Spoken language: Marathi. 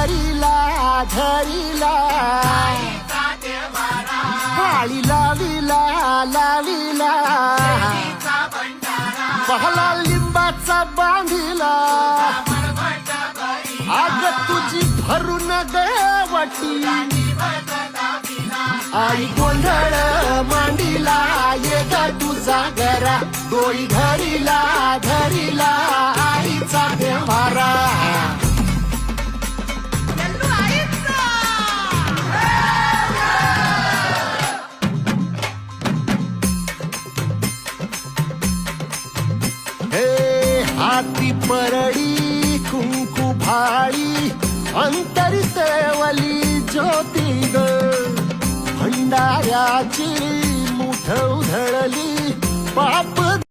धरिला धरिला माळी लाविला लाविला पहला लिंबाचा बांधिला आग तुझी भरून गवटी आई गोंधळ मांडीला ये ग तुझा घरा डोळी धरिला धरिला आईचा देवारा हे हाती परडी कुंकू भाळी अंतरितेवली ज्योती ग भंडाऱ्याची मुठ उधळली पाप